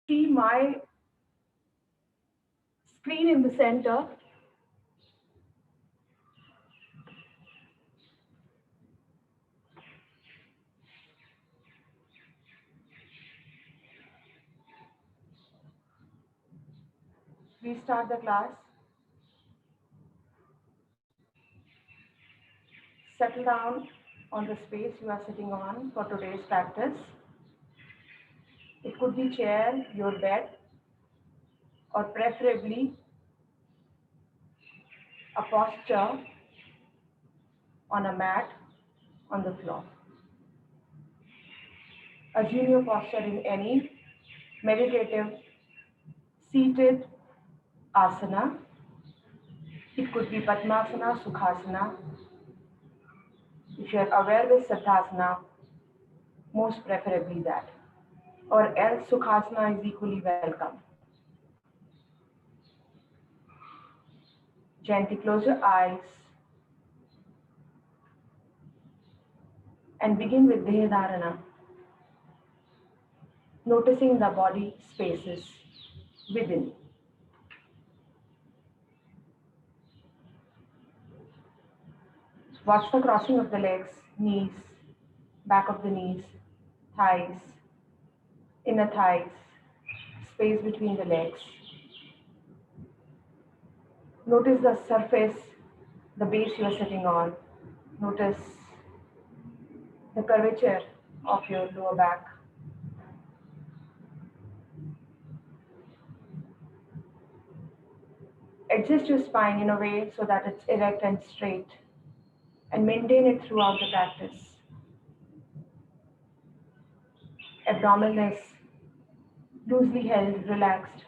see my screen in the center. Restart the class. Settle down on the space you are sitting on for today's practice. It could be chair, your bed, or preferably a posture on a mat on the floor. Assume your posture in any meditative seated asana. It could be Padmasana, Sukhasana. If you are aware with Siddhasana, most preferably that. Or else Sukhasana is equally welcome. Gently close your eyes and begin with Dehadharana, noticing the body spaces within. Watch the crossing of the legs, knees, back of the knees, thighs, inner thighs, space between the legs. Notice the surface, the base you are sitting on. Notice the curvature of your lower back. Adjust your spine in a way so that it's erect and straight, and maintain it throughout the practice. Abdomen is loosely held, relaxed.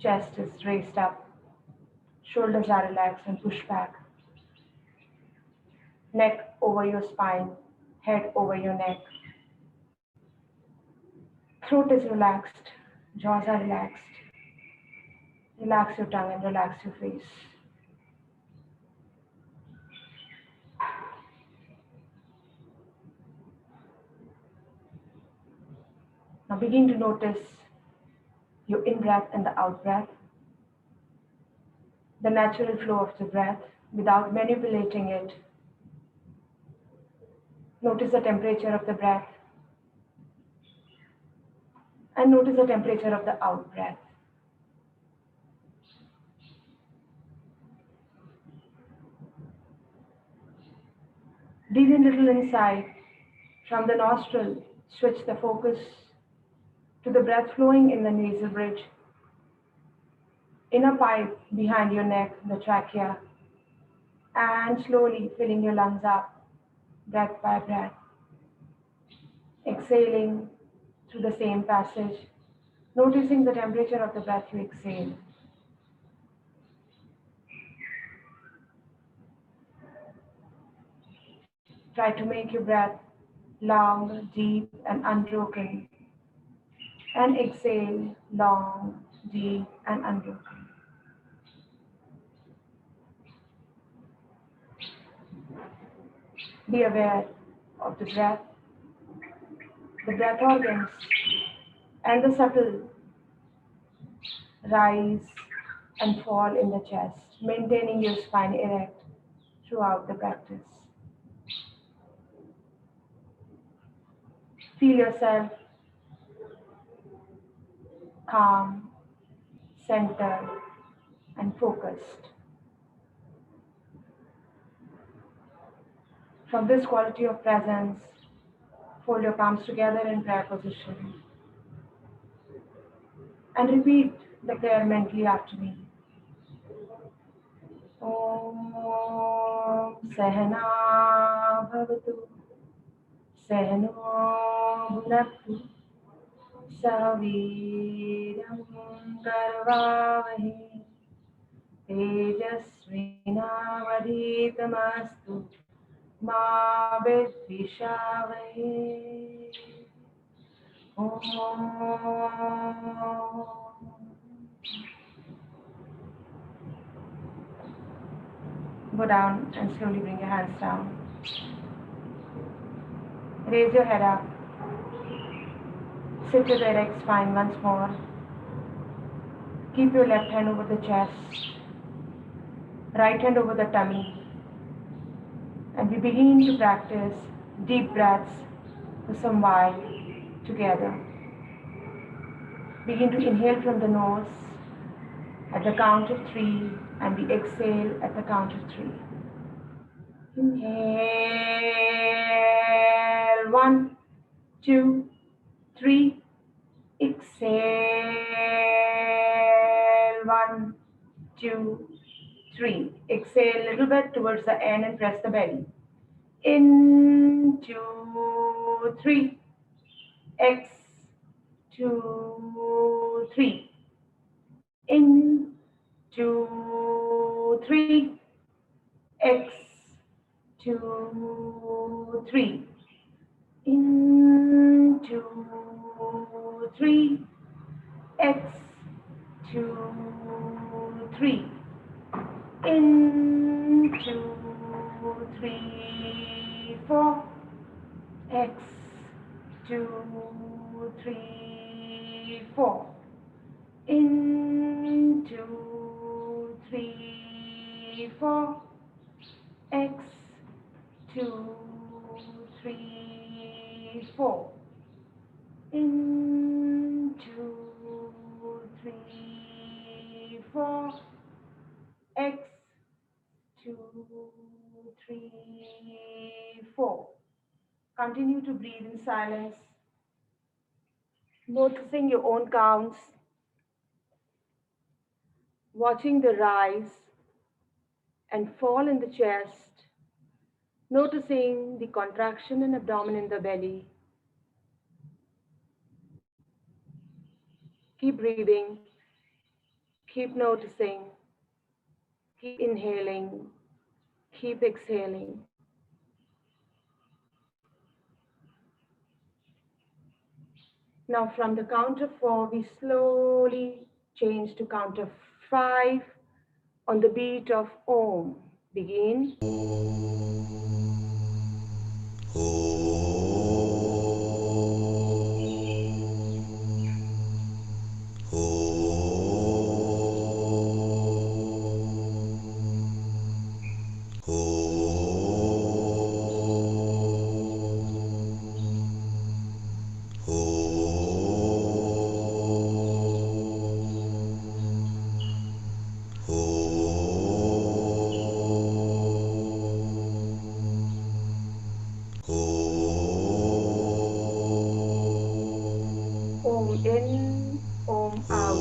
Chest is raised up. Shoulders are relaxed and pushed back. Neck over your spine, head over your neck. Throat is relaxed, jaws are relaxed. Relax your tongue and relax your face. Now begin to notice your in-breath and the out-breath, the natural flow of the breath without manipulating it. Notice the temperature of the breath and notice the temperature of the out-breath. Breathe in a little inside. From the nostril, switch the focus to the breath flowing in the nasal bridge, inner pipe behind your neck, the trachea, and slowly filling your lungs up, breath by breath. Exhaling through the same passage, noticing the temperature of the breath you exhale. Try to make your breath long, deep, and unbroken. And exhale, long, deep, and unbroken. Be aware of the breath organs, and the subtle rise and fall in the chest, maintaining your spine erect throughout the practice. Feel yourself calm, centered, and focused. From this quality of presence, fold your palms together in prayer position and repeat the prayer mentally after me. Om Sahana Bhavatu Sahano Bhunaktu Saviram Karvavahe Tejasvinavaditamastu Ma Vidvishavahe. Om. Go down and slowly bring your hands down. Raise your head up. Sit with erect spine once more. Keep your left hand over the chest, right hand over the tummy, and we begin to practice deep breaths for some while together. Begin to inhale from the nose at the count of 3 and we exhale at the count of 3. Inhale, 1, 2, 3. Exhale, 1, 2, 3. Exhale a little bit towards the end and press the belly. In, 2, 3. X, 2, 3. In, 2, 3. X, 2, 3. In, 2, 3. X, 2, 3. In, 2, 3, 4. X, 2, 3, 4. In, 2, 3, 4. X, 2, 3, 4. In, 2, 3, 4. X, 2, 3, 4. Continue to breathe in silence, noticing your own counts, watching the rise and fall in the chest, noticing the contraction in abdomen in the belly. Keep breathing, keep noticing, keep inhaling, keep exhaling. Now from the count of 4, we slowly change to count of 5 on the beat of Om. Begin. Om in, Om out.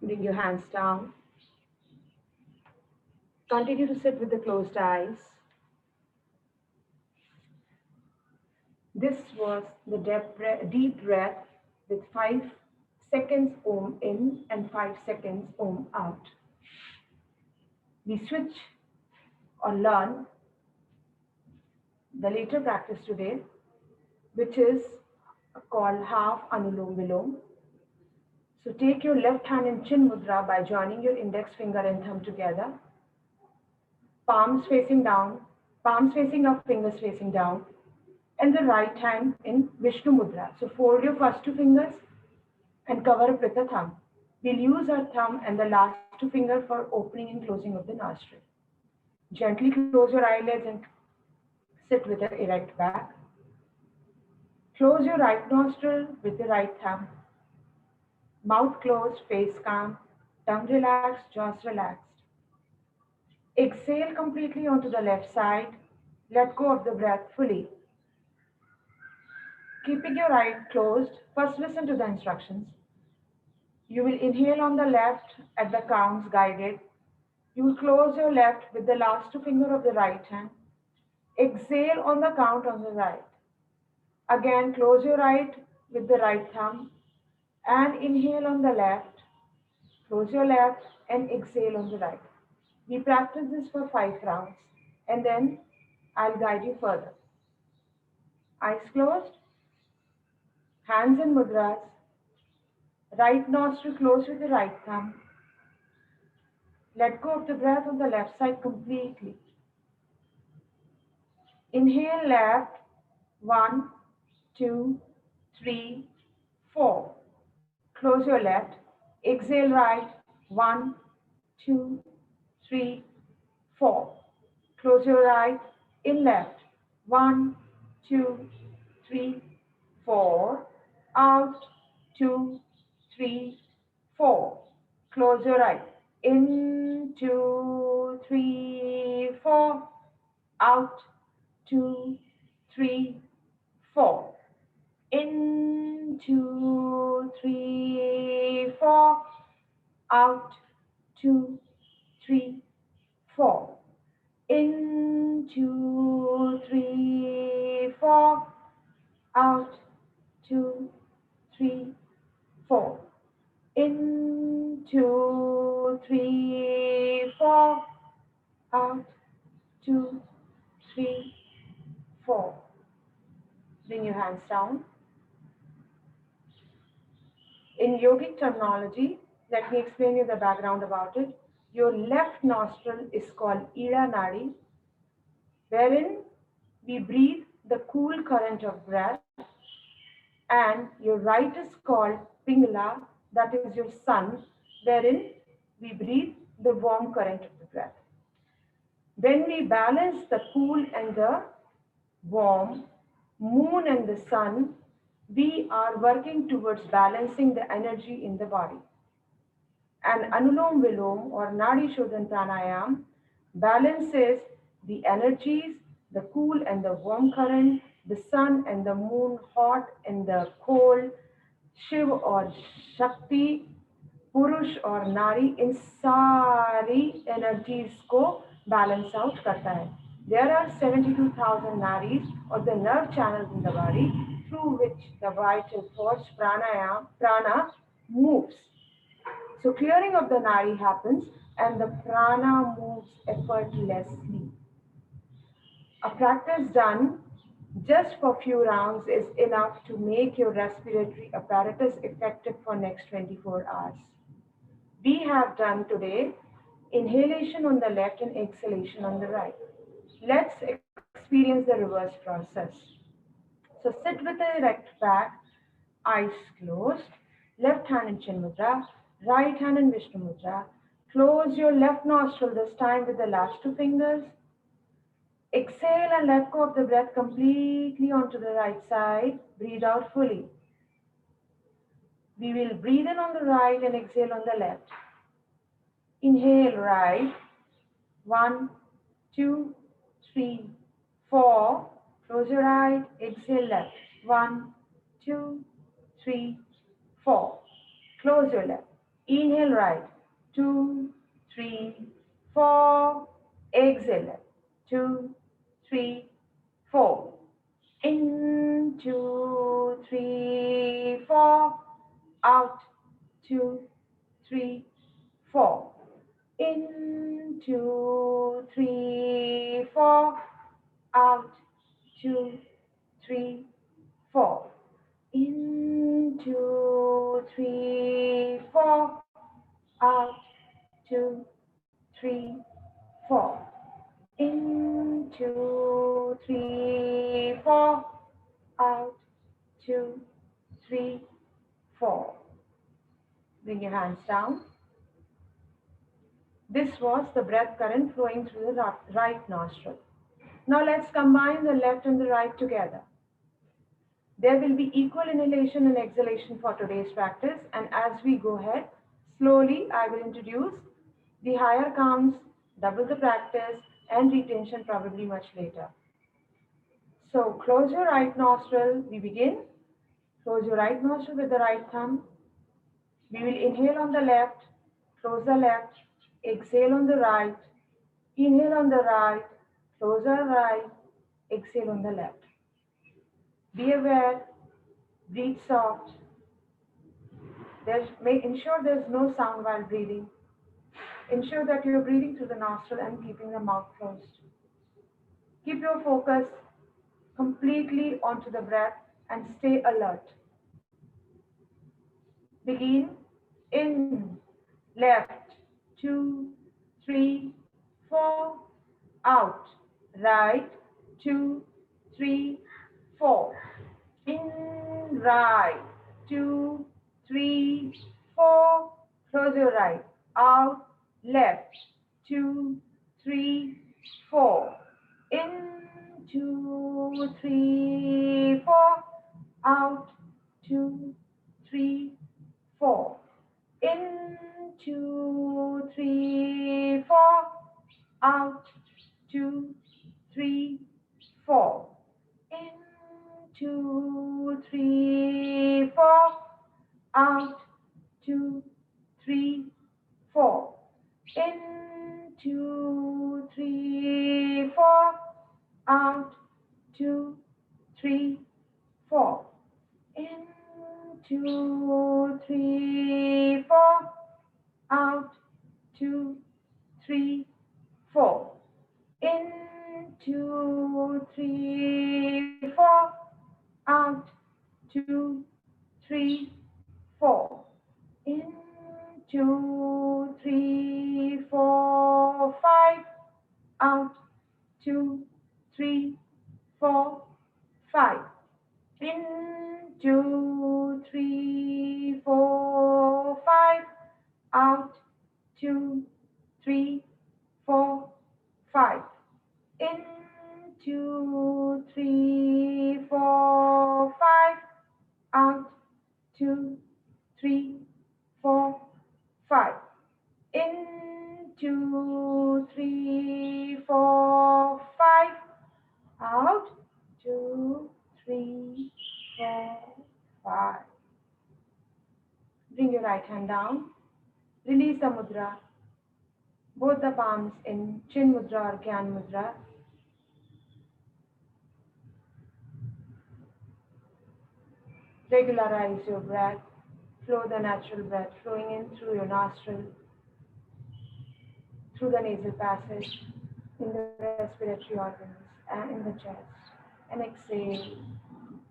Bring your hands down. Continue to sit with the closed eyes. This was the deep breath with 5 seconds Om in and 5 seconds Om out. We switch or learn the later practice today, which is called half Anulom Vilom. So take your left hand in Chin Mudra by joining your index finger and thumb together. Palms facing down, palms facing up, fingers facing down. And the right hand in Vishnu Mudra. So fold your first 2 fingers and cover up with the thumb. We'll use our thumb and the last 2 fingers for opening and closing of the nostril. Gently close your eyelids and sit with an erect back. Close your right nostril with the right thumb. Mouth closed, face calm, tongue relaxed, jaws relaxed. Exhale completely onto the left side. Let go of the breath fully. Keeping your eyes closed, first listen to the instructions. You will inhale on the left at the counts guided. You will close your left with the last 2 fingers of the right hand. Exhale on the count on the right. Again, close your right with the right thumb and inhale on the left. Close your left and exhale on the right. We practice this for 5 rounds and then I'll guide you further. Eyes closed, hands in mudras, right nostril closed with the right thumb. Let go of the breath on the left side completely. Inhale left, 1, 2, 3, 4. Close your left. Exhale right, 1, 2, 3, 4. Close your right, in left, 1, 2, 3, 4. Out, 2, 3, 4. Close your right, in, 2, 3, 4. Out, 2, 3, 4. In, 2, 3, 4. Out, 2, 3, 4. In, 2, 3, 4. Out, 2, 3, 4. In, 2, 3, 4. Out, 2, 3, 4. Bring your hands down. In yogic terminology, let me explain you the background about it. Your left nostril is called Ida Nadi, wherein we breathe the cool current of breath, and your right is called Pingala, that is your sun, wherein we breathe the warm current of the breath. When we balance the cool and the warm, moon and the sun, we are working towards balancing the energy in the body. And Anulom Vilom or Nadi Shodhan Pranayam balances the energies, the cool and the warm current, the sun and the moon, hot and the cold, Shiv or Shakti, Purush or Nari, इन सारी energies को balance out करता है. There are 72,000 naris or the nerve channels in the body through which the vital force prana moves. So clearing of the nari happens and the prana moves effortlessly. A practice done just for few rounds is enough to make your respiratory apparatus effective for next 24 hours. We have done today inhalation on the left and exhalation on the right. Let's experience the reverse process. So sit with the erect back, eyes closed, left hand in Chin Mudra, right hand in Vishnu Mudra. Close your left nostril this time with the last 2 fingers. Exhale and let go of the breath completely onto the right side. Breathe out fully. We will breathe in on the right and exhale on the left. Inhale right. 1, 2, 3, 4. Close your right. Exhale left. 1, 2, 3, 4. Close your left. Inhale right. 2, 3, 4. Exhale left. 2, 3, 4. In, 2, 3, 4. Out, 2, 3, 4. In, 2, 3, 4. Out, 2, 3, 4. In, 2, 3, 4. Out, 2, 3, 4. In, 2, 3, 4. Out, 2, 3, 4. Bring your hands down. This was the breath current flowing through the right nostril. Now let's combine the left and the right together. There will be equal inhalation and exhalation for today's practice, and as we go ahead, slowly I will introduce the higher counts, double the practice, and retention probably much later. So close your right nostril, we begin. Close your right nostril with the right thumb. We will inhale on the left, close the left, exhale on the right, inhale on the right, close the right, exhale on the left. Be aware, breathe soft. Ensure there's no sound while breathing. Ensure that you're breathing through the nostril and keeping the mouth closed. Keep your focus completely onto the breath and stay alert. Begin in, left, 2, 3, 4, out, right, 2, 3, 4. In, right, 2, 3, 4. Close your right. Out, left, 2, 3, 4. In, 2, 3, 4. Out, 2, 3, 4. In, 2, 3, 4. Out, 2, 3, 4. In, 2, 3, 4. Out, 2, 3, 4. In, 2, 3, 4. Out, 2, 3, 4. In, 2, 3, 4. Out, 2, 3, 4. In, 2, 3, 4. Out, 2, 3, 4. In, 2, 3, 4, 5. Out, 2, 3, 4, 5. In, 2, 3, 4, 5. Out, 2, 3, 4, 5. In, 2, 3, 4, 5. Out, 2, 3, 4, 5. In, 2, 3, 4, 5. Out, 2, 3, 4, 5. Bring your right hand down. Release the mudra. Both the palms in Chin Mudra or Gyan Mudra. Regularize your breath. Flow the natural breath, flowing in through your nostril, through the nasal passage, in the respiratory organs, and in the chest. And exhale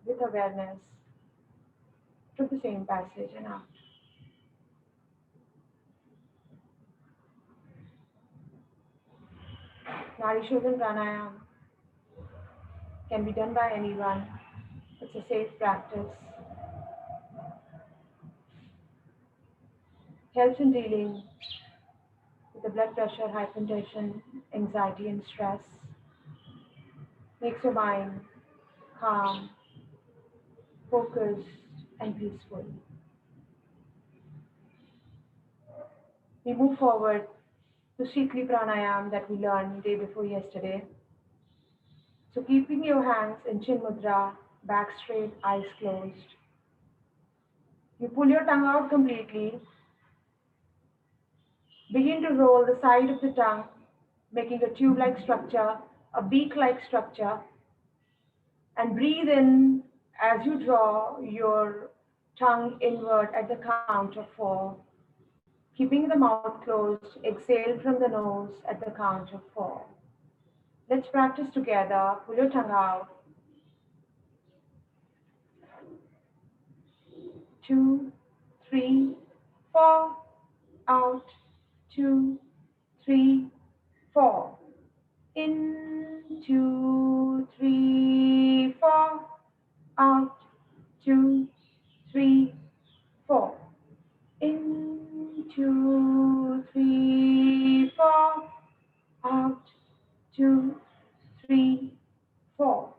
with awareness through the same passage and out. Narishodhan Pranayama can be done by anyone. It's a safe practice. Helps in dealing with the blood pressure, hypertension, anxiety, and stress. Makes your mind calm, focused, and peaceful. We move forward to Shikli Pranayama that we learned day before yesterday. So keeping your hands in Chin Mudra, back straight, eyes closed. You pull your tongue out completely. Begin to roll the side of the tongue, making a tube-like structure, a beak-like structure. And breathe in as you draw your tongue inward at the count of 4. Keeping the mouth closed, exhale from the nose at the count of 4. Let's practice together. Pull your tongue out. 2, 3, 4. Out. 2, 3, 4. In. 2, 3, 4. Out. 2, 3, 4. In. 2, 3, 4. Out. 2, 3, 4.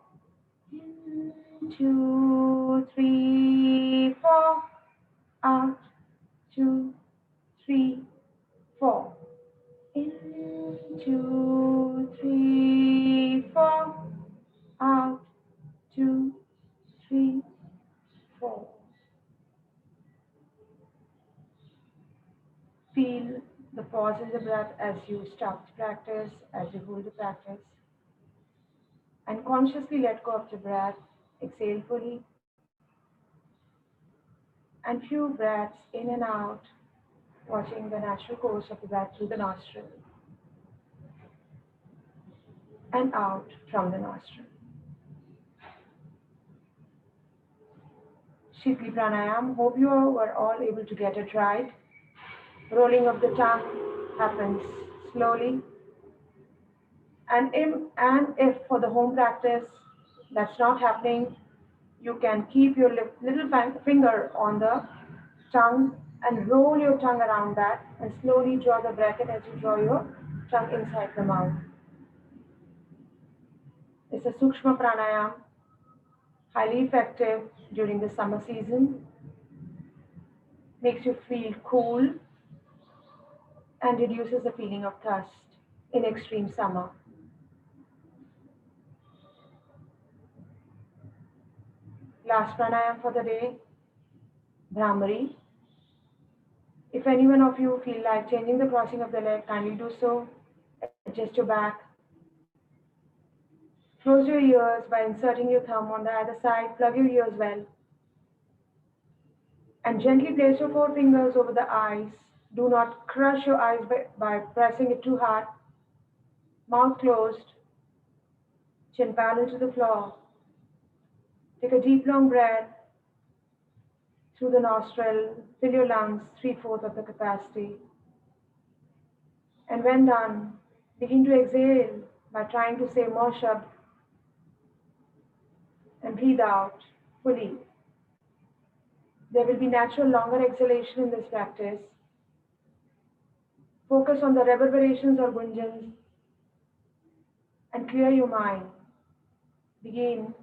In. 2, 3, 4. Out. 2, 3, 4. In. 2, 3, 4. Out. 2, 3, 4. Feel the pause in the breath as you stop the practice, as you hold the practice. And consciously let go of the breath Exhale fully. And few breaths in and out, watching the natural course of the breath through the nostril and out from the nostril. Shikli Pranayam. Hope you were all able to get it right. Rolling of the tongue happens slowly. And if for the home practice that's not happening, you can keep your little finger on the tongue and roll your tongue around that and slowly draw the breath in as you draw your tongue inside the mouth. It's a Sukshma Pranayam, highly effective during the summer season, makes you feel cool and reduces the feeling of thirst in extreme summer. Last pranayam for the day, Brahmari. If any one of you feel like changing the crossing of the leg, kindly do so. Adjust your back. Close your ears by inserting your thumb on the other side. Plug your ears well. And gently place your four fingers over the eyes. Do not crush your eyes by pressing it too hard. Mouth closed. Chin parallel to the floor. Take a deep long breath through the nostril. Fill your lungs 3/4 of the capacity. And when done, begin to exhale by trying to say more shabd and breathe out fully. There will be natural longer exhalation in this practice. Focus on the reverberations or gunjans and clear your mind. Begin.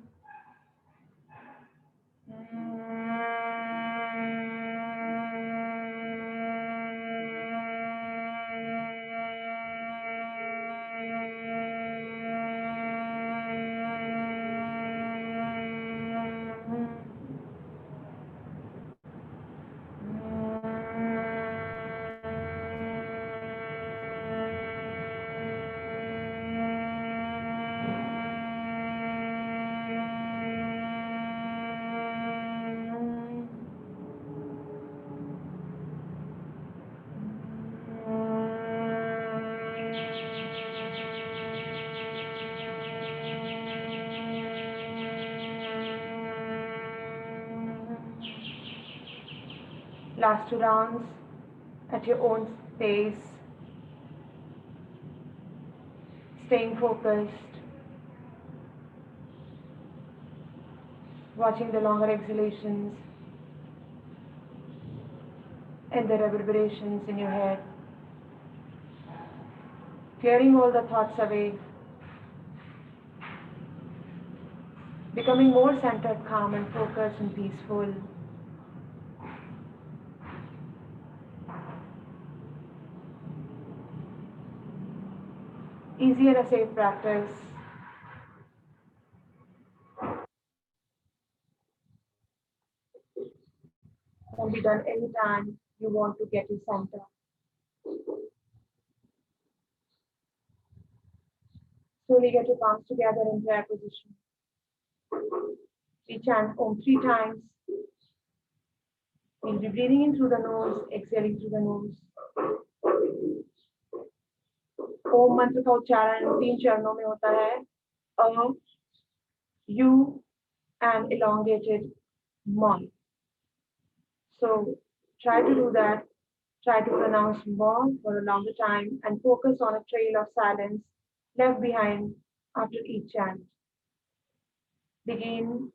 Last 2 rounds at your own pace, staying focused, watching the longer exhalations and the reverberations in your head, clearing all the thoughts away, becoming more centered, calm and focused and peaceful. Easy and a safe practice. Can be done anytime you want to get your center. Slowly get your palms together in prayer position. We chant Om 3 times. We'll be breathing in through the nose, exhaling through the nose. ओम मंत्र का उच्चारण 3 चरणों में होता है. A, U, and elongated Ma. So try to do that. Try to pronounce Ma for a longer time and focus on a trail of silence left behind after each chant. Begin.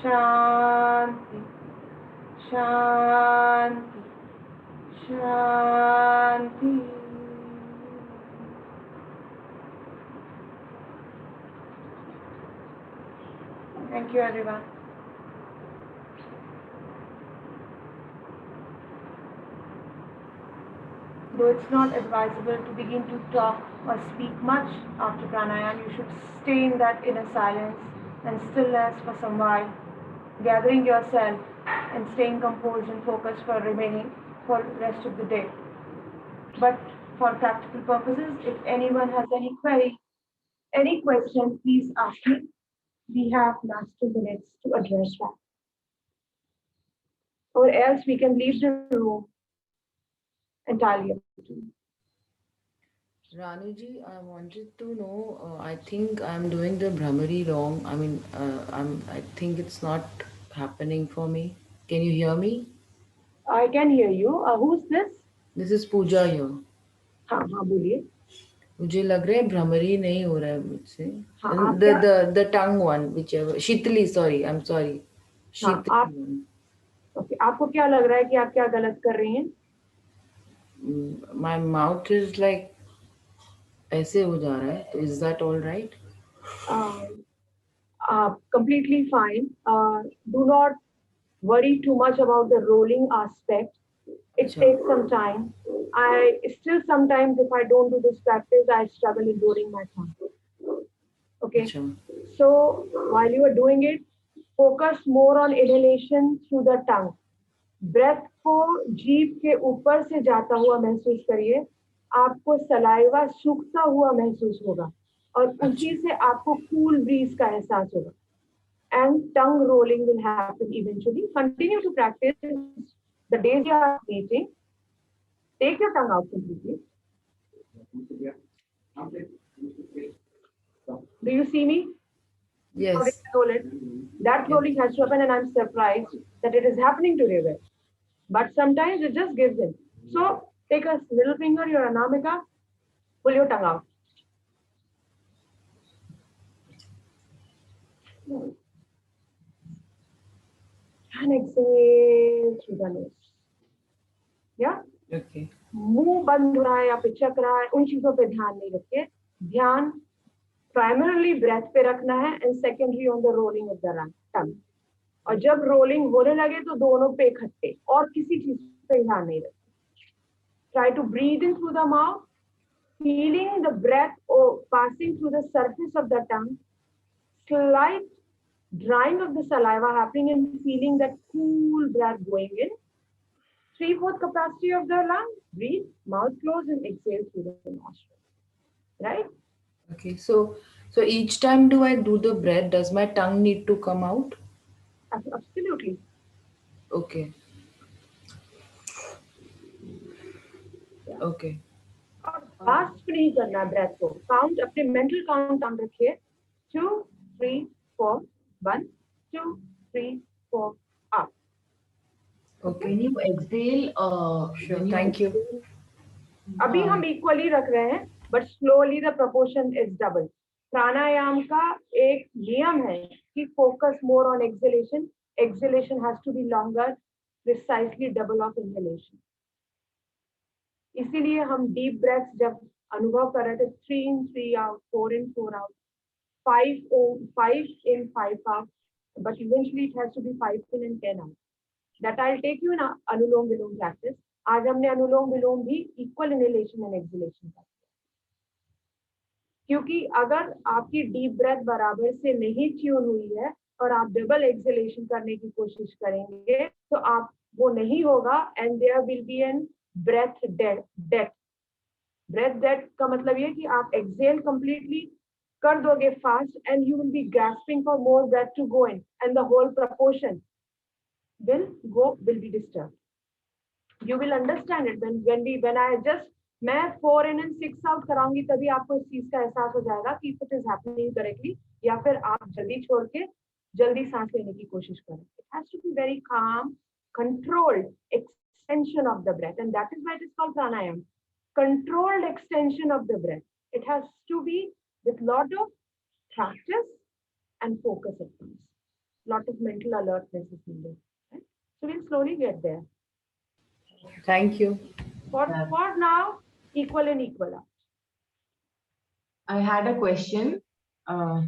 Shanti, Shanti, Shanti. Thank you, everyone. Though it's not advisable to begin to talk or speak much after pranayama, you should stay in that inner silence and stillness for some while, gathering yourself and staying composed and focused for remaining for the rest of the day. But for practical purposes, if anyone has any query, any question, please ask me. We have last 2 minutes to address that. Or else we can leave the room entirely up to you. Ranuji, I wanted to know. I think I'm doing the Brahmari wrong. I mean, I think it's not happening for me. Can you hear me? I can hear you. Who's this? This is Pooja here. हाँ हाँ बोलिए. मुझे लग रहा है भ्रमरी नहीं हो रहा है मुझसे. हाँ आप The क्या. the the tongue one, whichever. Shitli, sorry. I'm sorry. हाँ Shitli आप. one. ओके आपको क्या लग रहा है कि आप क्या गलत कर रही हैं. My mouth is like ऐसे हो जा रहा है. तो is that all right? Completely fine. Do not worry too much about the rolling aspect. It अच्छा. takes some time. I still sometimes, if I don't do this practice, I struggle in rolling my tongue. Okay. अच्छा. So while you are doing it, focus more on inhalation through the tongue. Breath को जीभ के ऊपर से जाता हुआ महसूस करिए. आपको सलाइवा सूखता हुआ महसूस होगा और उसी से आपको कूल ब्रीज का एहसास होगा. And tongue rolling will happen eventually. Continue to practice the days you are meeting. Take your tongue out completely. Do you see me? How did Yes. I roll it? That Yes. rolling has to happen, and I'm surprised that it is happening today. Well. But sometimes it just gives in. So take a little finger, your anamika, pull your tongue out. And exhale through the nose. Yeah? Okay. मुंह बंद हो रहा है या पिचक रहा है उन चीजों पे ध्यान नहीं रखिए. ध्यान प्राइमरली ब्रेथ पे रखना है and secondary on the rolling of the tongue. और जब रोलिंग होने लगे तो दोनों पे इकट्ठे और किसी चीज पे ध्यान नहीं रखिए. Try to breathe in through the mouth, feeling the breath passing through the surface of the tongue, slight drying of the saliva happening and feeling that cool breath going in. 3/4 capacity of the lung, breathe, mouth closed and exhale through the nostril. Right? Okay. So each time do I do the breath, does my tongue need to come out? Absolutely. Okay. Yeah. Okay. और fast नहीं करना breath को. Count अपने mental count down रखिए. 2 3 4 1 2 3 4 up. Okay. When you exhale, Sure. when you Thank you. exhale, अभी हम equally रख रहे हैं but slowly the proportion is double. Pranayama का एक नियम है कि focus more on exhalation. Exhalation has to be longer, precisely double of inhalation. इसीलिए हम डीप ब्रेथ्स जब अनुभव कर रहे थे 3 in 3 out, 4 in 4 out, 5 in 5 out, but eventually it has to be 5 in and 10 out. That I'll take you in anulom vilom practice. आज हमने अनुलोम विलोम भी इक्वल इनहेलेशन एंड एक्सहेलेशन का. क्योंकि अगर आपकी डीप ब्रेथ बराबर से नहीं ट्यून हुई है और आप डबल एक्सहेलेशन करने की कोशिश करेंगे तो आप वो नहीं होगा and there will be an breath death. Breath death का मतलब ये कि आप एक्सहेल कंप्लीटली कर दोगे fast and you will be grasping for more breath to go in and the whole proportion will be disturbed. You will understand it when I just मैं 4 in and 6 out कराऊंगी तभी आपको इस चीज का एहसास हो जाएगा कि if it is happening correctly या फिर आप जल्दी छोड़ के जल्दी सांस लेने की कोशिश करें. It has to be very calm, controlled extension of the breath, and that is why it is called pranayama. Controlled extension of the breath. It has to be with lot of practice and focus at once. lot of mental alertness is needed. Right? So we'll slowly get there. Thank you. Yeah. For now, equal and equal out. I had a question. Uh,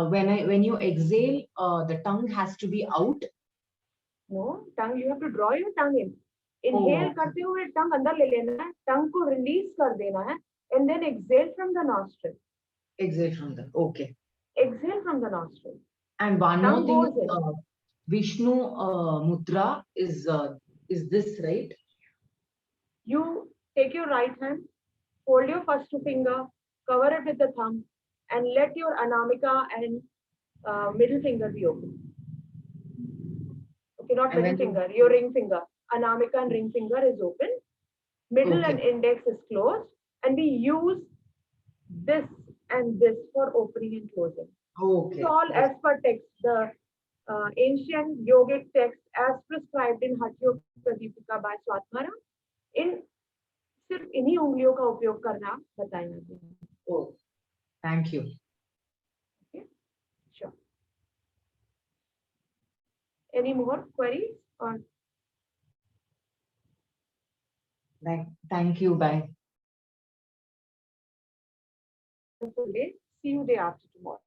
when you exhale, the tongue has to be out. No, tongue, you have to draw your tongue in. Oh, Inhale करते हुए tongue अंदर ले लेना है, tongue को release कर देना है, and then exhale from the nostril. exhale from the. Okay. Exhale from the nostril. And one more Tongue thing goes is in. Vishnu Mudra is this right? You take your right hand, hold your first finger, cover it with the thumb, and let your anamika and middle finger be open. Okay, not And middle when you, finger, your ring finger. Anamika and ring finger is open. Middle and okay, index is closed. And we use this and this for opening and closing. It's okay, all as per text. The ancient yogic text as prescribed in Hatyo Pradipika by Swatmara. In सिर्फ इन्हीं उंगलियों का उपयोग करना बताया गया है. oh, thank you. Okay, sure. Any more queries or Thank you. Bye. wonderful day? See you day after tomorrow.